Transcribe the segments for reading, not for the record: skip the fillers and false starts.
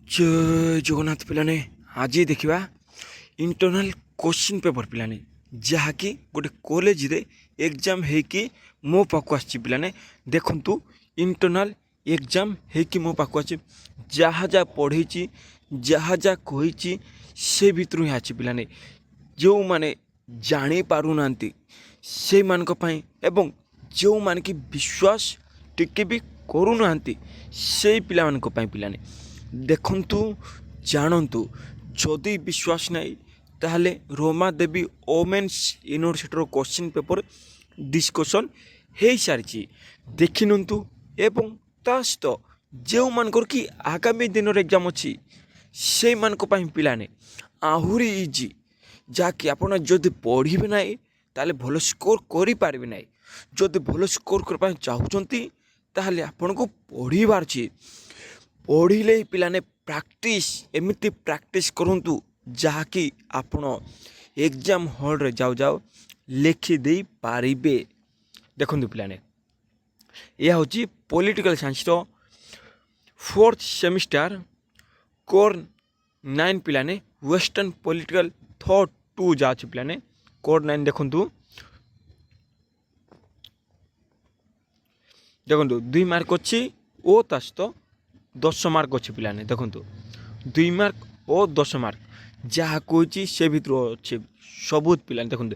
जय जगन्नाथ पिलाने आज देखा इंटरनल क्वेश्चन पेपर पिलाने जहाँकि गोटे कॉलेज रे एग्जाम है मो पाक आने देखु इंटरनल एग्जाम है मो पाक जहाँ जहाँ पढ़ी जहाँ जहाँ कही से भितर ही आछि पिलाने जो माने जानी पारुना से मानकपाई एवं जो मान की विश्वास टिके भी करूना से पिला मानकपाई पिलाने देखंतु जानंतु जदि विश्वास नहीं ताहले Roma Devi women's university question paper discussion हो सारी देखिनंतु एवं तास्त जो मानकर कि आगामी दिन एग्जाम अच्छी से मानक पिलाने आहुरी इजी जहाँकि आपड़ जदि पढ़े ना ताले भल स्कोर करें ना जदि भल स्कोर करने चाहते ताहले आपन को पढ़ार पढ़िले पिलाने प्रैक्टिस एमती प्रैक्टिस करंतु जहाँकि आपण एग्जाम हॉल रे जाऊ जाऊ लिखिदे पारिबे। देखंतु पिलाने यह हूँ पॉलिटिकल साइंस रो 4th सेमिस्टर कोर 9 पिलाने वेस्टर्न पॉलिटिकल थॉट 2 जा पिलाने कोर 9 देखंतु देखंतु 2 मार्क अच्छी ओ तास्त 10 मार्क अच्छे पिलाने देखंतु 2 मार्क और 10 मार्क जहाँ कही से भितर अच्छे सबूत पिलाने देखंतु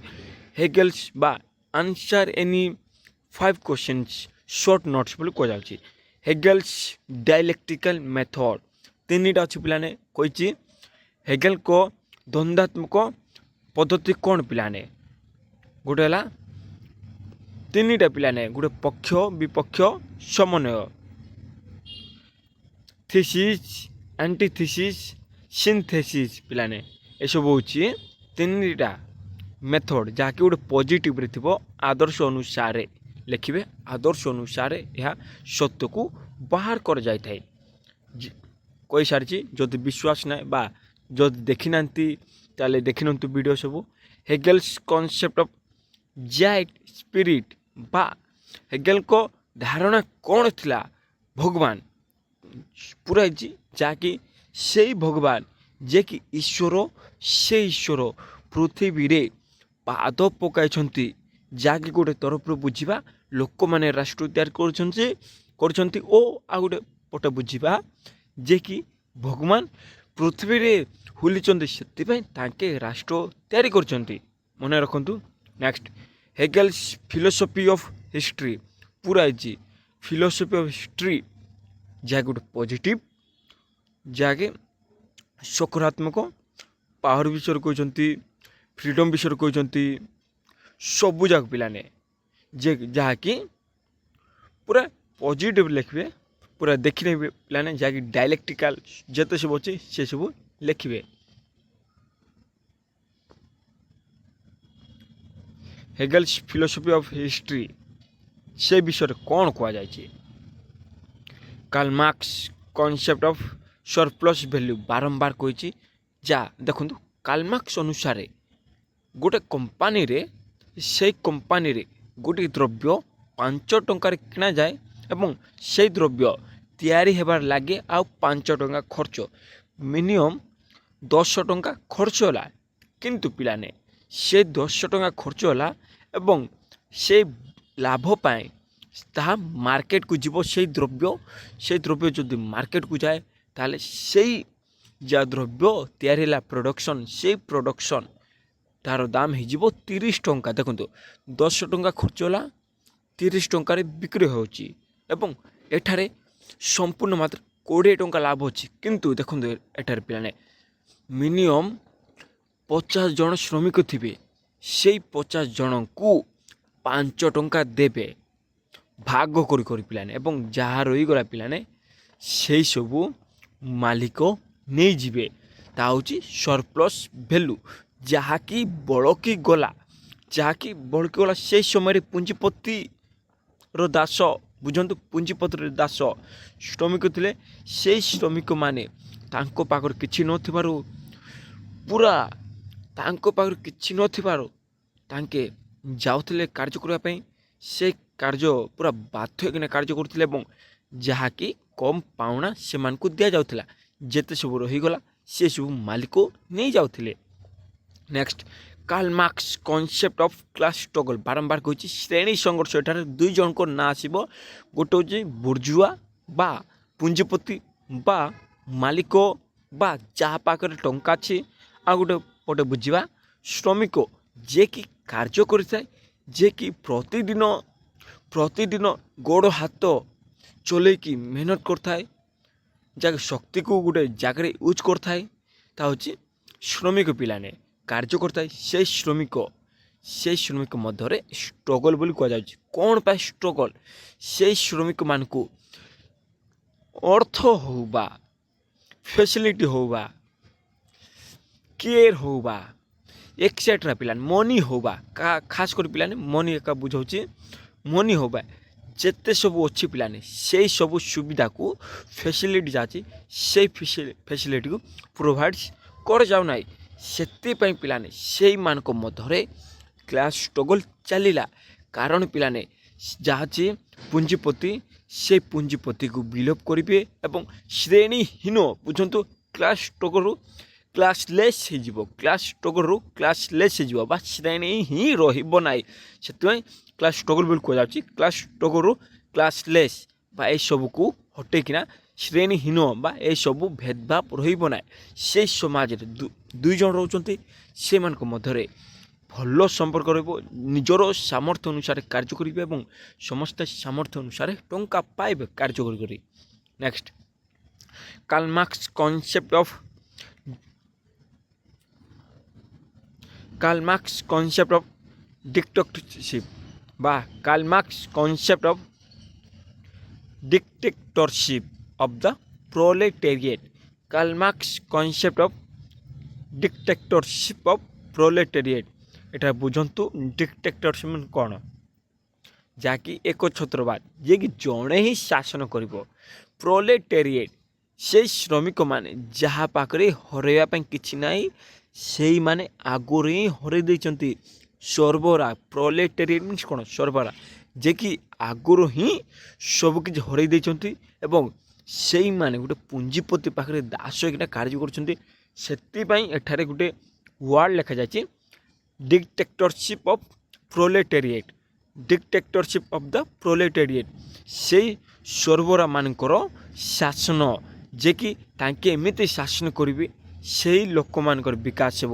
हेगेल्स बा answer any 5 questions short notes बोली कह जाउछि हेगेल्स डायलेक्टिकल मेथड 3टा अच्छे पिलाने कही हेगेल को द्वंद्वात्मक पद्धति कौन पिलाने गोटे है 3टा पिलाने गोटे पक्ष विपक्ष समन्वय थीसिस एंटीथीसिस सिंथेसिस पिलाने ये सब हूँ 3टा मेथड जहाँकि गोटे पॉजिटिव रे थिबो आदर्श अनुसार लिखिबे आदर्श अनुसार यह सत्य को बाहर कर जाय थाए कही सारी जदि विश्वास ना बा जदि देखि नांती ताले देखिनंतु वीडियो सब हेगेल्स कॉन्सेप्ट ऑफ जाइट स्पिरिट बा हेगेल को धारणा कौन थिला भगवान पूरा जहाँकि से भगवान जे कि ईश्वर से ईश्वर पृथ्वी रे पाद पकाई जहाँकि गोटे तरफ बुझा लोक मैंने राष्ट्र तैयार कर गोटे पट बुझा जे कि भगवान पृथ्वी रे हुली से राष्ट्र तैयारी कर मन रखु। नेक्स्ट हेगेल्स फिलोसफी ऑफ हिस्ट्री पूरा फिलोसफी ऑफ हिस्ट्री जहाँ गोटे पॉजिटिव जहाँकि सकारात्मक पावर विषय कहते फ्रीडम विषय कहते सबू जाक पिलाने जे जहाँकि पूरा पॉजिटिव लिखे पूरा देखने पिलाने जहाँकि डायलेक्टिकल जिते सब अच्छे से सब लिखे हेगेल्स फिलोसफी ऑफ हिस्ट्री से विषय कौन कह जाए Karl Marx concept of surplus value बारंबार कही जा देखु कार्ल मार्क्स अनुसार गोटे कंपानी रे से कंपानी रे गोटे द्रव्य 5 टंकार किना जाए एवं से द्रव्य तैयारी हेबार लगे आ 5 टंका खर्च मिनिमम 10 टंका खर्च होला किंतु पिलाने से 10 टंका खर्च होला एवं से लाभ पाए ताहा मार्केट को जीव से द्रव्य जदि मार्केट को जाए ताले से जा द्रव्य तैयारी प्रोडक्शन से प्रोडक्शन तार दाम हो 30 टंका देखो 10 टंका खर्च होला 30 टंका बिक्री होची एवं एठारे संपूर्ण मात्र 20 टंका लाभ अच्छी किंतु देखो एठारे पिलाने मिनिमम 50 जन श्रमिक थे से 50 जन को 5 टंका देवे भाग कर पिलाने एवं जहाँ रहीगला पिलाने से सबू मालिक नहीं जीवे ता हूँ सरप्लस वैल्यू जहाँकि बड़की गला से समय पुंजीपति रो दास बुझंतु पुंजीपति दास श्रमिक थे से श्रमिक माने तांको पाखर किछि नथिबारु पूरा तांको पाखर किछि नथिबारु तांके जाउथले कार्य करबा पई से कार्य पूरा बाध्य होकर कार्य करुले जहाँकि कम पावना से दि जाऊला ଯେତେ ସବୁ ରହିଗଲା ସେ ସବୁ ମାଲିକ ନେଇଯାଉଥିଲେ। Next Karl Marx concept of class struggle ବାରମ୍ବାର କହିଛି ଶ୍ରେଣୀ ସଂଘର୍ଷ। ଏଠାରେ ଦୁଇ ଜଣଙ୍କ ନାଁ ଆସିବ, ଗୋଟେ ହେଉଛି ବୁର୍ଜୁଆ ବା ପୁଞ୍ଜିପତି ବା ମାଲିକ ବା ଯାହା ପାଖରେ ଟଙ୍କା ଅଛି, ଆଉ ଗୋଟେ ପଟେ ବୁଝିବା ଶ୍ରମିକ ଯିଏକି କାର୍ଯ୍ୟ କରିଥାଏ, ଯିଏକି ପ୍ରତିଦିନ ଗୋଡ଼ ହାତ ଚଲେଇକି ମେହନତ କରିଥାଏ, ଯାହା ଶକ୍ତିକୁ ଗୋଟେ ଜାଗାରେ ୟୁଜ୍ କରିଥାଏ, ତା ହେଉଛି ଶ୍ରମିକ ପିଲାମାନେ କାର୍ଯ୍ୟ କରିଥାଏ। ସେଇ ଶ୍ରମିକ ମଧ୍ୟରେ ଷ୍ଟ୍ରଗଲ୍ ବୋଲି କୁହାଯାଉଛି। କ'ଣ ପାଇଁ ଷ୍ଟ୍ରଗଲ୍? ସେଇ ଶ୍ରମିକମାନଙ୍କୁ ଅର୍ଥ ହଉ ବା ଫ୍ୟାସିଲିଟି ହଉ ବା କେୟାର ହଉ ବା ଏକ୍ସେଟ୍ରା ପିଲାମାନେ ମନି ହଉ ବା ଖାସ୍ କରି ପିଲାମାନେ ମନି ଏକା ବୁଝାଉଛି, ମନି ହଉ ବା ଯେତେ ସବୁ ଅଛି ପିଲାମାନେ ସେଇ ସବୁ ସୁବିଧାକୁ ଫ୍ୟାସିଲିଟି ଯାହା ଅଛି ସେଇ ଫ୍ୟାସିଲିଟିକୁ ପ୍ରୋଭାଇଡ଼୍ କରାଯାଉନାହିଁ। ସେଥିପାଇଁ ପିଲାମାନେ ସେଇମାନଙ୍କ ମଧ୍ୟରେ କ୍ଲାସ୍ ଷ୍ଟ୍ରଗଲ୍ ଚାଲିଲା। କାରଣ ପିଲାମାନେ ଯାହା ଅଛି ପୁଞ୍ଜିପତି ସେ ପୁଞ୍ଜିପତିକୁ ବିଲୋପ କରିବେ ଏବଂ ଶ୍ରେଣୀହୀନ ବୁଝନ୍ତୁ କ୍ଲାସ୍ ଷ୍ଟ୍ରଗଲ୍ରୁ କ୍ଲାସଲେସ୍ ହେଇଯିବ ବା ଶ୍ରେଣୀ ହିଁ ରହିବ ନାହିଁ। ସେଥିପାଇଁ କ୍ଲାସ୍ ଷ୍ଟ୍ରଗଲ୍ ବୋଲି କୁହାଯାଉଛି। କ୍ଲାସ୍ ଷ୍ଟ୍ରଗଲ୍ରୁ କ୍ଲାସଲେସ୍ ବା ଏସବୁକୁ ହଟେଇକିନା ଶ୍ରେଣୀହୀନ ବା ଏସବୁ ଭେଦଭାବ ରହିବ ନାହିଁ। ସେଇ ସମାଜରେ ଦୁଇ ଜଣ ରହୁଛନ୍ତି, ସେମାନଙ୍କ ମଧ୍ୟରେ ଭଲ ସମ୍ପର୍କ ରହିବ, ନିଜର ସାମର୍ଥ୍ୟ ଅନୁସାରେ କାର୍ଯ୍ୟ କରିବେ ଏବଂ ସମସ୍ତେ ସାମର୍ଥ୍ୟ ଅନୁସାରେ ଟଙ୍କା ପାଇବେ କାର୍ଯ୍ୟ କରି। Next Karl Marx concept of dictatorship ବା Karl Marx concept of dictatorship of the proletariat. Karl Marx concept of dictatorship of proletariat. ଏଠାରେ ବୁଝନ୍ତୁ ଡିକ୍ଟେଟରସିପ୍ କ'ଣ? ଯାହାକି ଏକଛତ୍ରବାଦ, ଯିଏକି ଜଣେ ହିଁ ଶାସନ କରିବ। ପ୍ରୋଲେଟେରିଏଟ୍ ସେଇ ଶ୍ରମିକମାନେ ଯାହା ପାଖରେ ହରାଇବା ପାଇଁ କିଛି ନାହିଁ, ସେଇମାନେ ଆଗରୁ ହିଁ ହରାଇ ଦେଇଛନ୍ତି। ସର୍ବରା ପ୍ରୋଲେଟେରିଏଟ୍ ମିନ୍ସ କ'ଣ? ସର୍ବରା ଯିଏକି ଆଗରୁ ହିଁ ସବୁକିଛି ହରାଇ ଦେଇଛନ୍ତି ଏବଂ ସେଇମାନେ ଗୋଟେ ପୁଞ୍ଜିପତି ପାଖରେ ଦାସ ହେଇକିନା କାର୍ଯ୍ୟ କରୁଛନ୍ତି। ସେଥିପାଇଁ ଏଠାରେ ଗୋଟେ ୱାର୍ଡ଼ ଲେଖାଯାଇଛି ଡିକ୍ଟେଟରସିପ୍ ଅଫ୍ ପ୍ରୋଲେଟେରିଏଟ୍। ଡିକ୍ଟେଟରସିପ୍ ଅଫ୍ ଦ ପ୍ରୋଲେଟେରିଏଟ୍ ସେଇ ସର୍ବରାମାନଙ୍କର ଶାସନ, ଯିଏକି ତାଙ୍କେ ଏମିତି ଶାସନ କରିବେ ସେଇ ଲୋକମାନଙ୍କର ବିକାଶ ହେବ,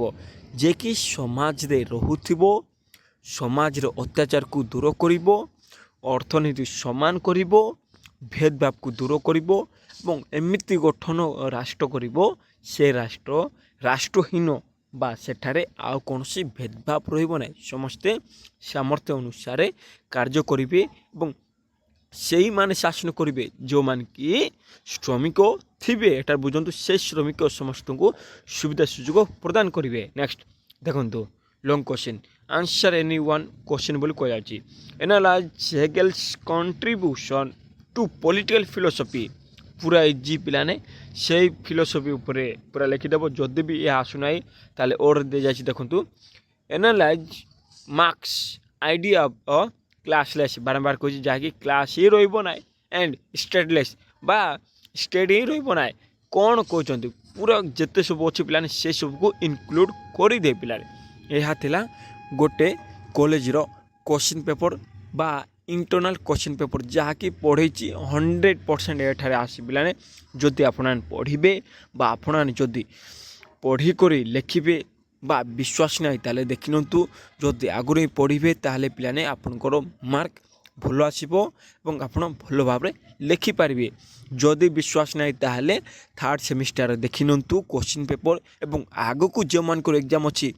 ଯିଏକି ସମାଜରେ ରହୁଥିବ, ସମାଜର ଅତ୍ୟାଚାରକୁ ଦୂର କରିବ, ଅର୍ଥନୀତି ସମାନ କରିବ, ଭେଦଭାବକୁ ଦୂର କରିବ ଏବଂ ଏମିତି ଗଠନ ରାଷ୍ଟ୍ର କରିବ ସେ ରାଷ୍ଟ୍ରହୀନ ବା ସେଠାରେ ଆଉ କୌଣସି ଭେଦଭାବ ରହିବ ନାହିଁ। ସମସ୍ତେ ସାମର୍ଥ୍ୟ ଅନୁସାରେ କାର୍ଯ୍ୟ କରିବେ ଏବଂ ସେଇମାନେ ଶାସନ କରିବେ ଯେଉଁମାନେ କି ଶ୍ରମିକ ଥିବେ। ଏଠାରେ ବୁଝନ୍ତୁ ସେ ଶ୍ରମିକ ସମସ୍ତଙ୍କୁ ସୁବିଧା ସୁଯୋଗ ପ୍ରଦାନ କରିବେ। ନେକ୍ସଟ ଦେଖନ୍ତୁ long question, answer any one question ବୋଲି କୁହାଯାଉଛି। ଏନାଲାଇଜ୍ ହେଗେଲ୍ସ କଣ୍ଟ୍ରିବ୍ୟୁସନ୍ ଟୁ ପଲିଟିକାଲ ଫିଲୋସଫି। ପୁରା ଇଜି ପିଲାମାନେ, ସେଇ ଫିଲୋସଫି ଉପରେ ପୁରା ଲେଖିଦେବ। ଯଦି ବି ଏହା ଆସୁନାହିଁ ତାହେଲେ ଓରେ ଦିଆଯାଇଛି। ଦେଖନ୍ତୁ ଏନାଲାଇଜ୍ ମାର୍କସ ଆଇଡ଼ିଆ ଅଫ୍ କ୍ଲାସଲେସ୍ ବାରମ୍ବାର କହିଛି, ଯାହାକି କ୍ଲାସ୍ ହିଁ ରହିବ ନାହିଁ ଆଣ୍ଡ ଷ୍ଟେଟଲେସ୍ ବା ଷ୍ଟେଟ୍ ହିଁ ରହିବ ନାହିଁ। କ'ଣ କହୁଛନ୍ତି? ପୁରା ଯେତେ ସବୁ ଅଛି ପିଲାମାନେ ସେ ସବୁକୁ ଇନକ୍ଲୁଡ଼ କରିଦେ ପିଲାରେ। ଏହା ଥିଲା ଗୋଟେ କଲେଜର କ୍ୱେଶ୍ଚିନ୍ ପେପର୍ ବା ଇଣ୍ଟରନାଲ୍ କ୍ୱେଶ୍ଚିନ୍ ପେପର୍, ଯାହାକି ପଢ଼େଇଛି 100% ଏଠାରେ ଆସି ପିଲାମାନେ। ଯଦି ଆପଣମାନେ ପଢ଼ିବେ ବା ଆପଣମାନେ ଯଦି ପଢ଼ିକରି ଲେଖିବେ ବା ବିଶ୍ୱାସ ନାହିଁ ତାହେଲେ ଦେଖିନିଅନ୍ତୁ। ଯଦି ଆଗରୁ ହିଁ ପଢ଼ିବେ ତାହେଲେ ପିଲାମାନେ ଆପଣଙ୍କର ମାର୍କ ଭଲ ଆସିବ ଏବଂ ଆପଣ ଭଲ ଭାବରେ ଲେଖିପାରିବେ। ଯଦି ବିଶ୍ୱାସ ନାହିଁ ତାହେଲେ ଥାର୍ଡ଼ ସେମିଷ୍ଟାର ଦେଖିନିଅନ୍ତୁ କ୍ୱେଶ୍ଚିନ୍ ପେପର୍ ଏବଂ ଆଗକୁ ଯେଉଁମାନଙ୍କର ଏକ୍ଜାମ୍ ଅଛି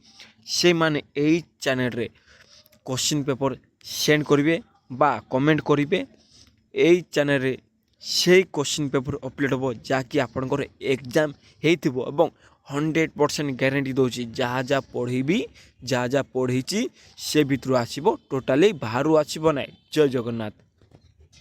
ସେମାନେ ଏଇ ଚ୍ୟାନେଲ୍ରେ କ୍ୱେଶ୍ଚିନ୍ ପେପର୍ ସେଣ୍ଡ କରିବେ ବା କମେଣ୍ଟ କରିବେ। ଏଇ ଚ୍ୟାନେଲ୍ରେ ସେଇ କ୍ୱେଶ୍ଚିନ୍ ପେପର୍ ଅପଲୋଡ଼ ହେବ ଯାହାକି ଆପଣଙ୍କର ଏକ୍ଜାମ୍ ହେଇଥିବ ଏବଂ 100% ଗ୍ୟାରେଣ୍ଟି ଦେଉଛି ଯାହା ପଢ଼େଇବି, ଯାହା ପଢ଼େଇଛି ସେ ଭିତରୁ ଆସିବ, ଟୋଟାଲି ବାହାରୁ ଆସିବ ନାହିଁ। ଜୟ ଜଗନ୍ନାଥ।